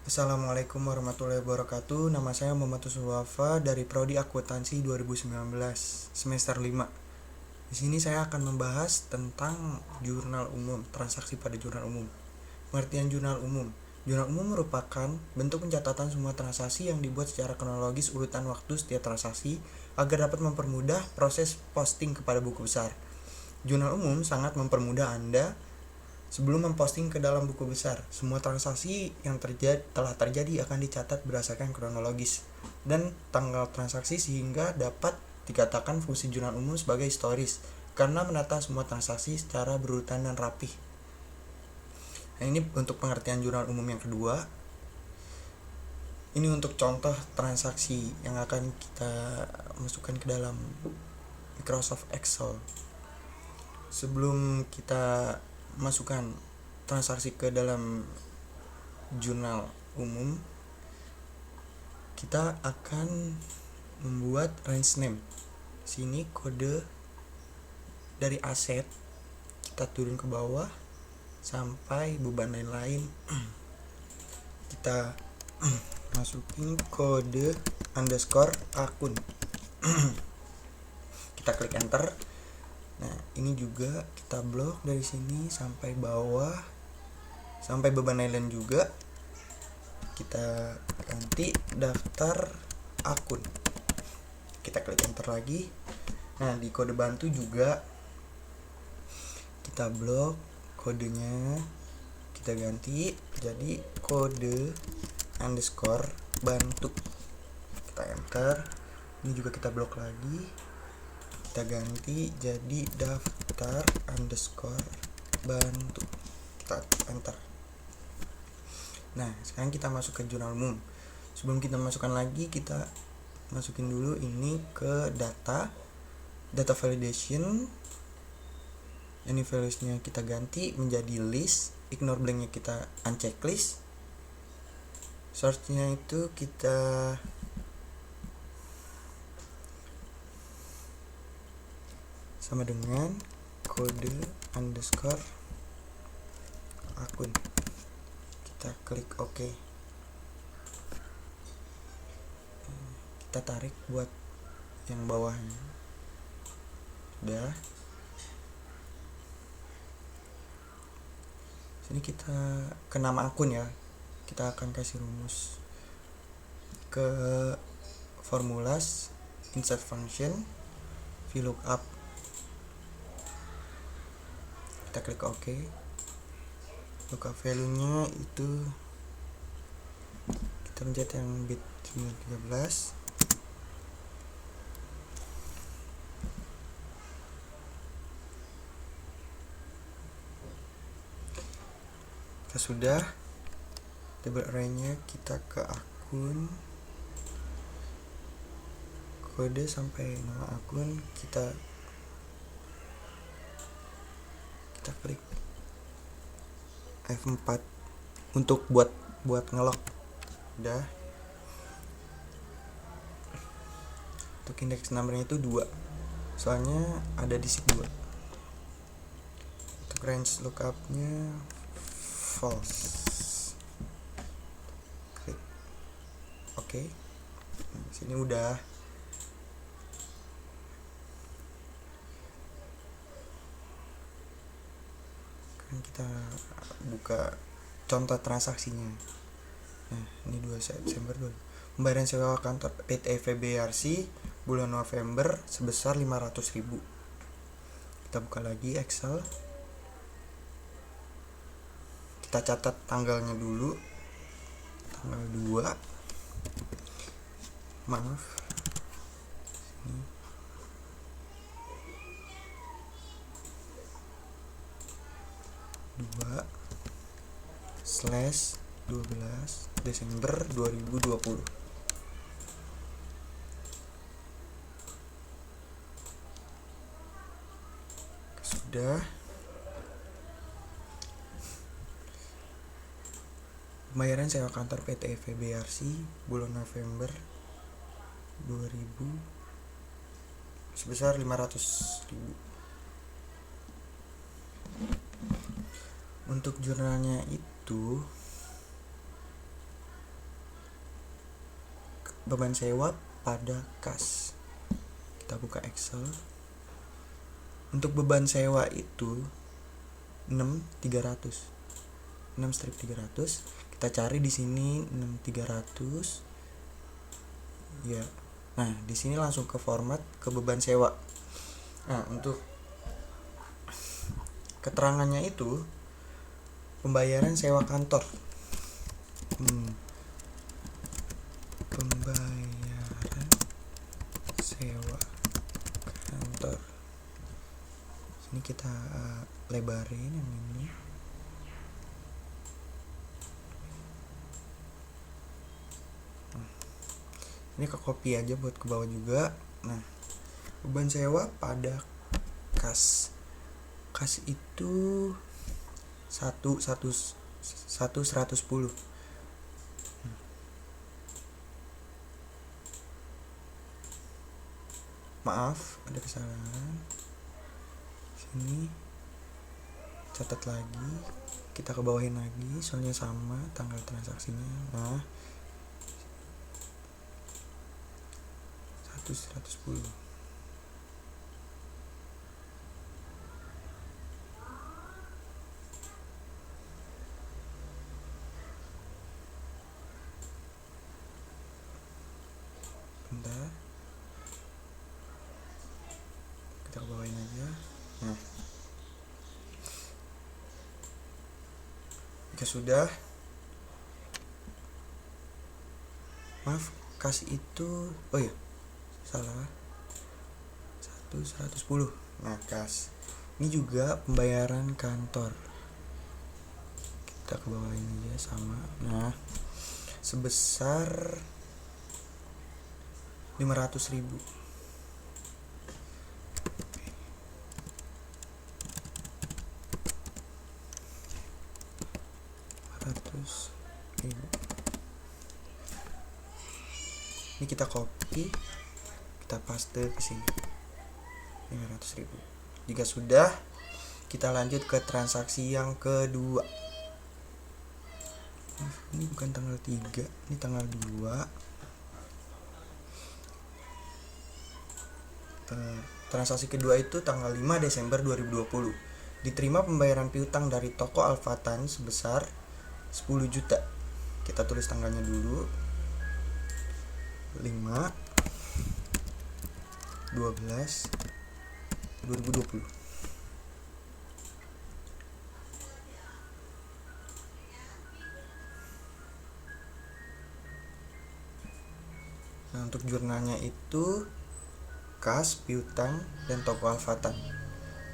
Assalamualaikum warahmatullahi wabarakatuh. Nama saya Muhammad Wafa dari Prodi Akuntansi 2019 semester 5. Di sini saya akan membahas tentang jurnal umum, transaksi pada jurnal umum. Pengertian jurnal umum. Jurnal umum merupakan bentuk pencatatan semua transaksi yang dibuat secara kronologis urutan waktu setiap transaksi agar dapat mempermudah proses posting kepada buku besar. Jurnal umum sangat mempermudah Anda sebelum memposting ke dalam buku besar. Semua transaksi yang telah terjadi akan dicatat berdasarkan kronologis dan tanggal transaksi sehingga dapat dikatakan fungsi jurnal umum sebagai historis karena menata semua transaksi secara berurutan dan rapih. Nah, ini untuk pengertian jurnal umum yang kedua. Ini untuk contoh transaksi yang akan kita masukkan ke dalam Microsoft Excel. Sebelum kita masukkan transaksi ke dalam jurnal umum, kita akan membuat range name. Sini kode dari aset kita turun ke bawah sampai beban lain-lain. Kita masukin kode underscore akun. Kita klik enter. Nah, ini juga kita blok dari sini sampai bawah, sampai beban lain juga. Kita ganti daftar akun. Kita klik enter lagi. Nah, di kode bantu juga kita blok kodenya, kita ganti jadi kode underscore bantu. Kita enter. Ini juga kita blok lagi. Kita ganti jadi daftar underscore bantu. Kita enter. Nah, sekarang kita masuk ke jurnal umum. Sebelum kita masukkan lagi, kita masukin dulu ini ke data validation. Ini valuesnya kita ganti menjadi list, ignore blanknya kita uncheck list. Source-nya itu kita sama dengan kode underscore akun. Kita klik OK. Kita tarik buat yang bawahnya. Sudah. Sini kita ke nama akun ya. Kita akan kasih rumus ke formulas insert function VLOOKUP. Kita klik OK. Lookup value-nya itu kita pencet yang bit 913. Kita sudah. Table array-nya kita ke akun, kode sampai nama akun, kita klik F4 untuk buat ngelok. Udah. Untuk index number-nya itu 2. Soalnya ada di sheet 2. Untuk range lookup-nya false. Klik OK. Nah, sini udah. Kita buka contoh transaksinya. Nah, ini 2 September dulu. Pembayaran sewa kantor PT FBRC bulan November sebesar 500.000. Kita buka lagi Excel. Kita catat tanggalnya dulu. Tanggal 2. Maaf. Ini 2/12 Desember 2020. Sudah. Pembayaran sewa kantor PT FBRC bulan November 2000 sebesar 500.000. Untuk jurnalnya itu beban sewa pada kas. Kita buka Excel. Untuk beban sewa itu 6.300. 6/300. Kita cari di sini 6.300. Ya. Nah, di sini langsung ke format ke beban sewa. Nah, untuk keterangannya itu pembayaran sewa kantor. Pembayaran sewa kantor. Sini kita lebarin yang ini. Ini ke copy aja buat ke bawah juga. Nah, beban sewa pada kas. Kas itu 110. Maaf, ada kesalahan. Sini catat lagi. Kita ke bawahin lagi, soalnya sama tanggal transaksinya. Nah, 110. Bentar. Kita bawain aja. Nah, jika sudah, maaf, kas itu, oh ya, salah, 110. Nah, kas ini juga pembayaran kantor. Kita ke bawain aja sama. Nah, sebesar 500.000. Ini kita copy, kita paste ke sini. 500.000. Jika sudah, kita lanjut ke transaksi yang kedua. Ini bukan tanggal 3, ini tanggal 2. Transaksi kedua itu tanggal 5 Desember 2020. Diterima pembayaran piutang dari toko Alfatan sebesar 10 juta. Kita tulis tanggalnya dulu. 5/12/2020. Nah, untuk jurnalnya itu kas, piutang, dan toko Alfatan.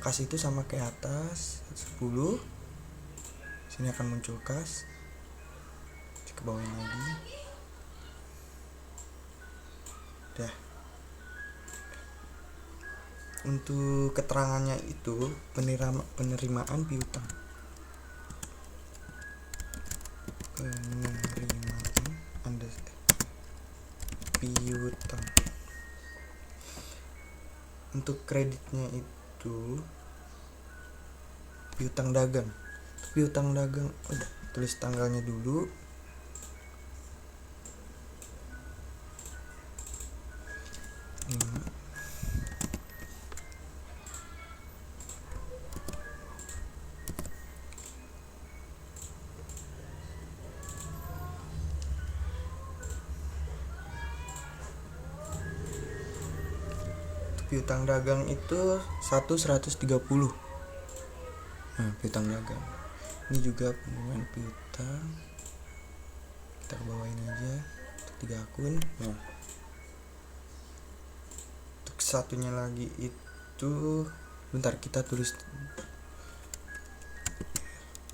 Kas itu sama kayak atas 10. Sini akan muncul kas. Ke bawain lagi. Dah. Untuk keterangannya itu penerimaan piutang. Piutang. Untuk kreditnya itu piutang dagang. Piutang dagang, udah tulis tanggalnya dulu. Piutang dagang itu 130. Nah, piutang dagang. Ini juga pengumuman piutang. Kita bawain aja untuk 3 akun. Nah, untuk satunya lagi itu, bentar kita tulis.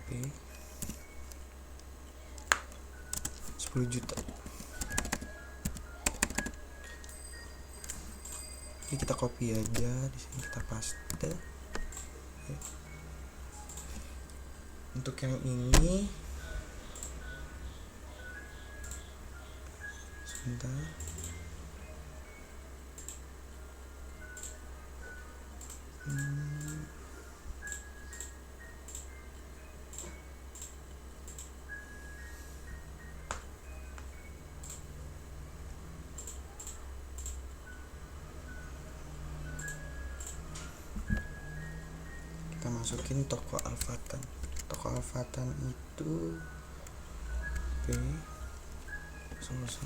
Oke. 10 juta. Ini kita copy aja, di sini kita paste. Untuk yang ini sebentar. masukin toko Alfatan. Toko Alfatan itu P001.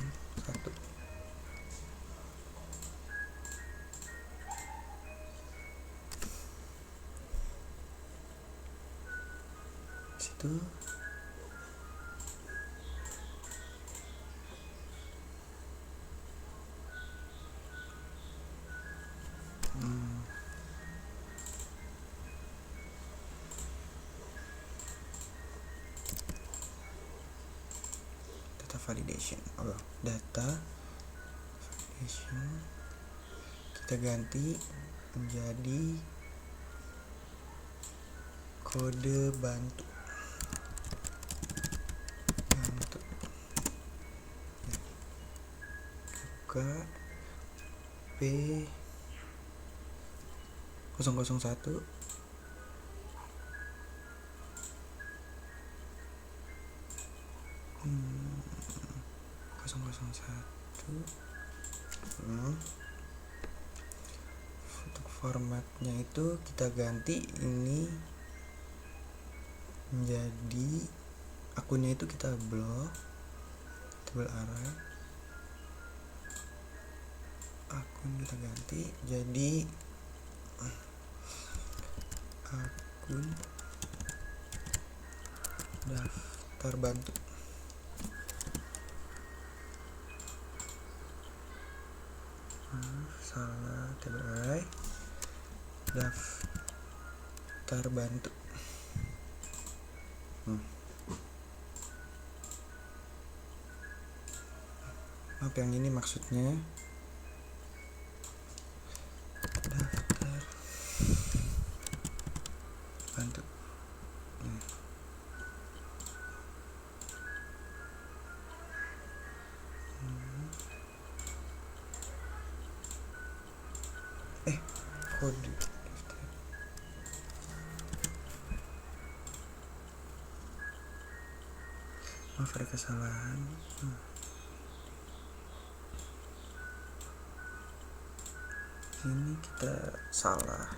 Situ data validation. Data validation kita ganti menjadi kode bantu. Buka P001 Untuk formatnya itu kita ganti ini menjadi akunnya itu kita blok table array. Akun kita ganti jadi akun daftar bantu. Salah table array, daftar bantu. Maaf, yang ini maksudnya daftar bantu. Kode daftar. Maaf, ada kesalahan. Ini kita salah,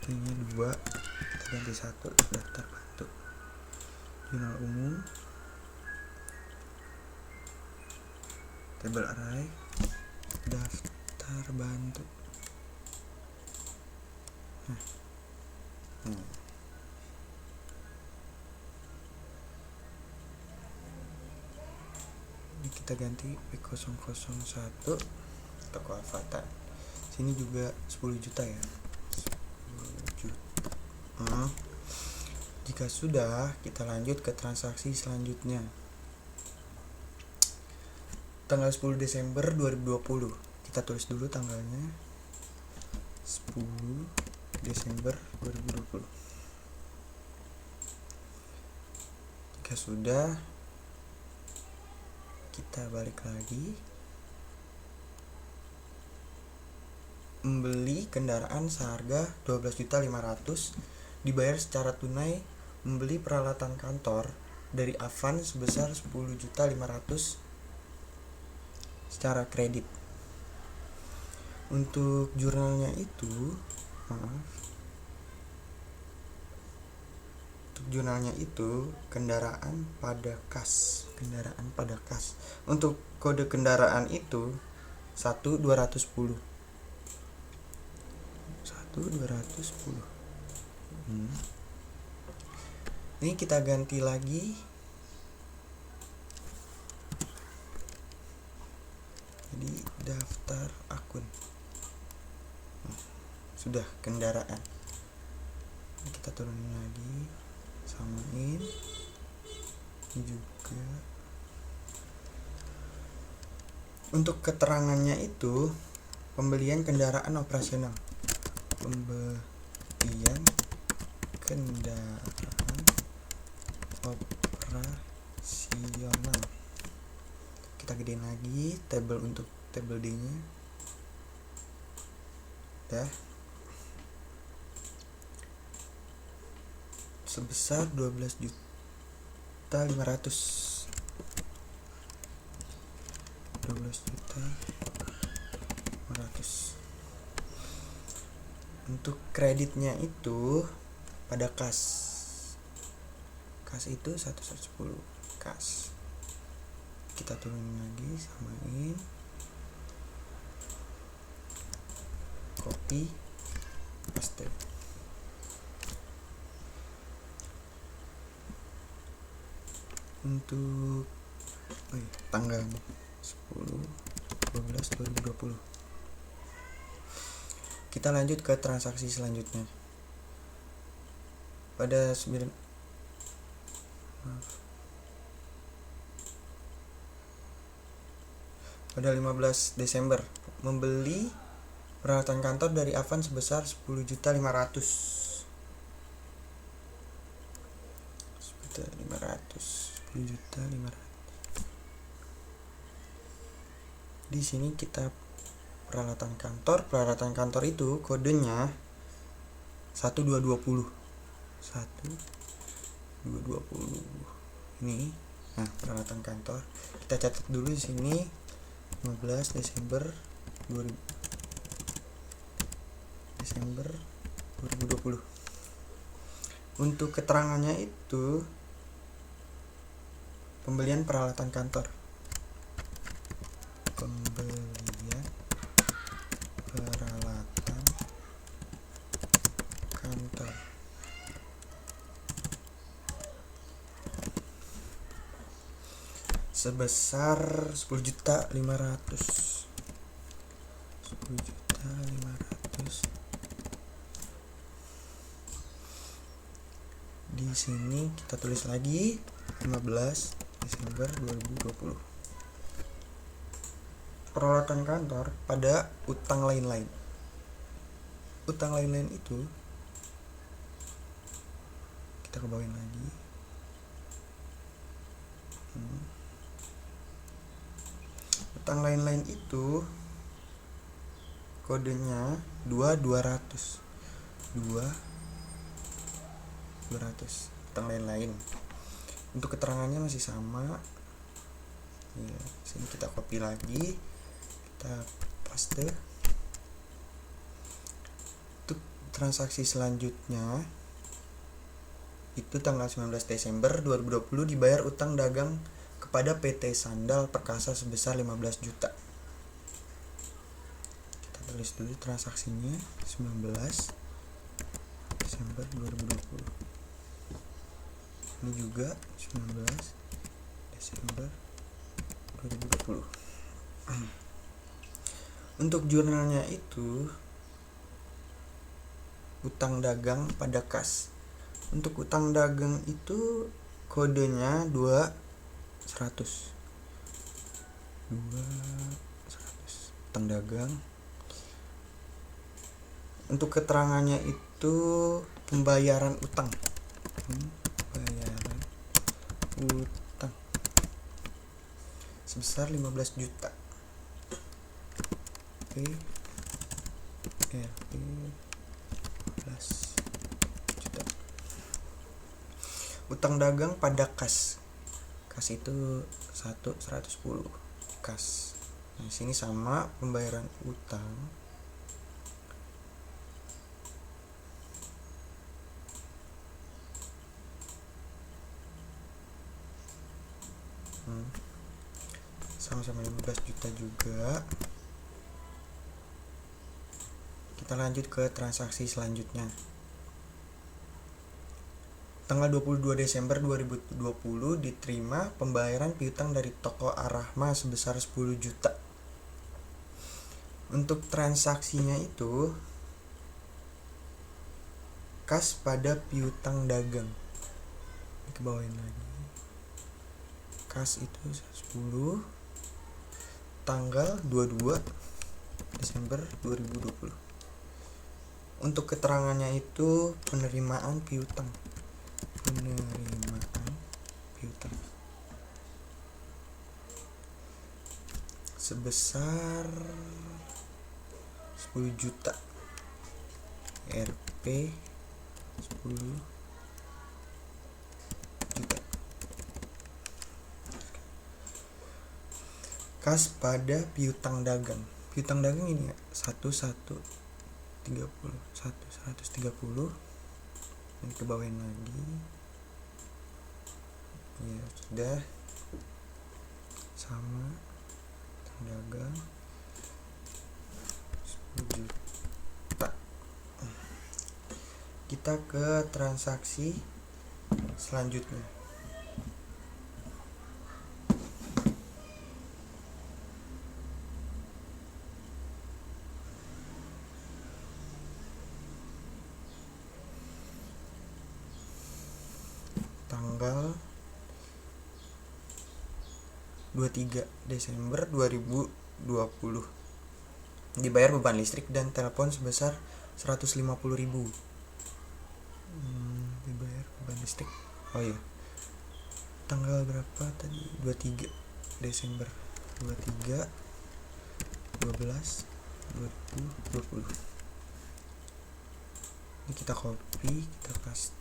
ini 2, kita ganti 1. Daftar bantu, jurnal umum, table array, daftar bantu. Ini kita ganti P001 toko Alfatan. Sini juga 10 juta ya. 10 juta. Jika sudah, kita lanjut ke transaksi selanjutnya. Tanggal 10 Desember 2020. Kita tulis dulu tanggalnya. 10 Desember 2020. Jika sudah, kita balik lagi. Membeli kendaraan seharga 12.500.000 dibayar secara tunai. Membeli peralatan kantor dari Avan sebesar 10.500.000 secara kredit. Untuk jurnalnya itu kendaraan pada kas. Untuk kode kendaraan itu 1210. Ini kita ganti lagi jadi daftar akun. Sudah kendaraan. Ini kita turunin lagi, samain. Ini juga untuk keterangannya itu pembelian kendaraan operasional. Pembelian kendaraan operasional. Kita gedein lagi table untuk table D-nya. Dah. Sebesar 12.500.000. 12.500.000. Untuk kreditnya itu pada kas. Kas itu 110 kas. Kita turunin lagi, samain, copy, paste. Untuk tanggal 10/12/2020. Kita lanjut ke transaksi selanjutnya. Pada 15 Desember membeli peralatan kantor dari Avan sebesar 10.500.000. 10.500.000. Di sini kita peralatan kantor itu kodenya 1220. 1220. Ini peralatan kantor. Kita catat dulu di sini 15 Desember 2020. Untuk keterangannya itu pembelian peralatan kantor. Pembelian peralatan kantor. Sebesar 10.500.000. 10.500.000. Di sini kita tulis lagi 15 Desember 2020. Peralatan kantor pada utang lain-lain. Utang lain-lain itu kita kebawain lagi. Utang lain-lain itu kodenya 2200. 200 utang lain-lain. Untuk keterangannya masih sama. Ya, sini kita copy lagi, kita paste. Untuk transaksi selanjutnya itu tanggal 19 Desember 2020 dibayar utang dagang kepada PT Sandal Perkasa sebesar 15 juta. Kita tulis dulu transaksinya 19 Desember 2020. Ini juga 19 Desember 2020. Untuk jurnalnya itu utang dagang pada kas. Untuk utang dagang itu kodenya 200. Utang dagang. Untuk keterangannya itu pembayaran utang. Utang sebesar 15 juta. RP 15 juta. Utang dagang pada kas. Kas itu 110 kas. Nah, di sini sama pembayaran utang. Sama-sama 15 juta juga. Kita lanjut ke transaksi selanjutnya. Tanggal 22 Desember 2020 diterima pembayaran piutang dari toko Arahma sebesar 10 juta. Untuk transaksinya itu kas pada piutang dagang. Kebawain lagi. Kas itu 10 tanggal 22 Desember 2020. Untuk keterangannya itu penerimaan piutang. Sebesar 10 juta. RP 10 juta. Kas pada piutang dagang. Piutang dagang ini ya 130. Ini ke bawahin lagi. Ya sudah, sama dagang 10 juta. Kita ke transaksi selanjutnya. Tanggal 23 Desember 2020. Dibayar beban listrik dan telepon sebesar 150.000. Dibayar beban listrik. Oh iya. Tanggal berapa tadi? 23 Desember 23 12 2020. Ini kita copy, kita paste.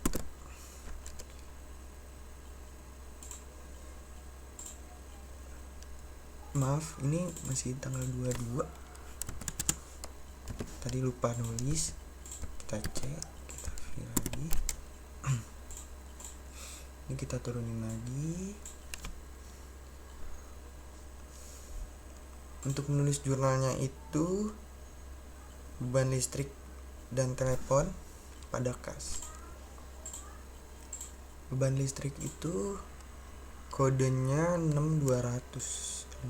Maaf, ini masih tanggal 22. Tadi lupa nulis. Kita cek, kita view lagi. Ini kita turunin lagi. Untuk menulis jurnalnya itu beban listrik dan telepon pada kas. Beban listrik itu kodenya 6200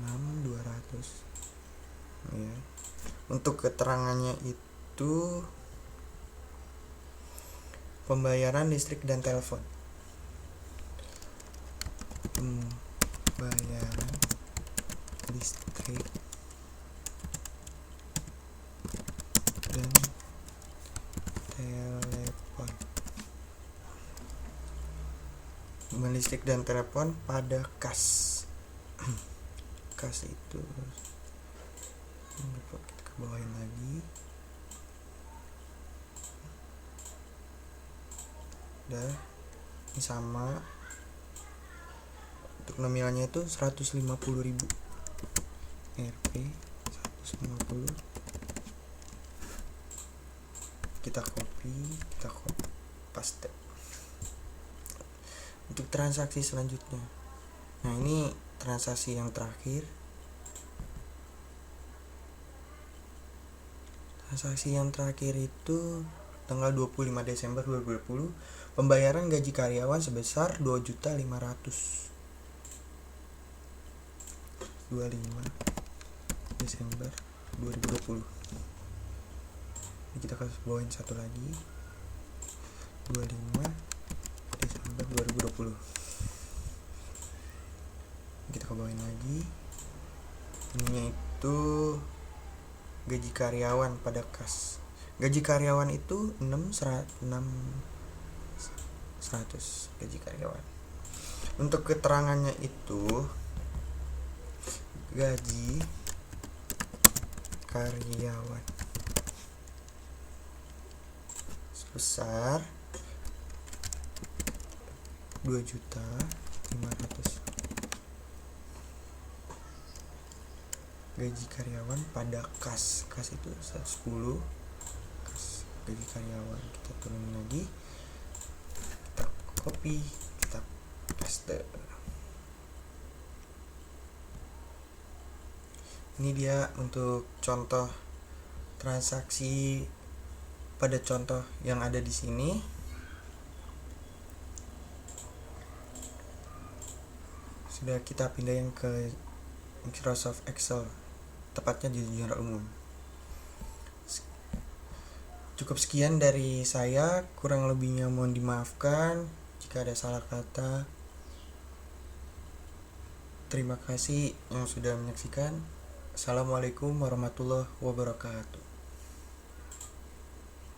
ya. Untuk keterangannya itu pembayaran listrik dan telepon. Pembayaran listrik dan telepon. Pembayaran listrik dan telepon pada kas. Kas itu kita ke bawahin lagi. Udah, ini sama. Untuk nominalnya itu 150.000. Rp 150. Kita copy, paste. Untuk transaksi selanjutnya. Nah, ini transaksi yang terakhir. Transaksi yang terakhir itu tanggal 25 Desember 2020. Pembayaran gaji karyawan sebesar 2.500.000. 25 Desember 2020. Ini kita kasih bawain satu lagi. 25 Desember 2020. Kita kebawain lagi. Ininya itu gaji karyawan pada kas. Gaji karyawan itu 600 gaji karyawan. Untuk keterangannya itu gaji karyawan sebesar 2.500.000. Gaji karyawan pada kas itu 110. Kas gaji karyawan kita turunin lagi, kita copy, kita paste. Ini dia untuk contoh transaksi pada contoh yang ada di sini. Sudah, kita pindahin ke Microsoft Excel, tepatnya di jurnal umum. Cukup sekian dari saya, kurang lebihnya mohon dimaafkan jika ada salah kata. Terima kasih yang sudah menyaksikan. Assalamualaikum warahmatullahi wabarakatuh.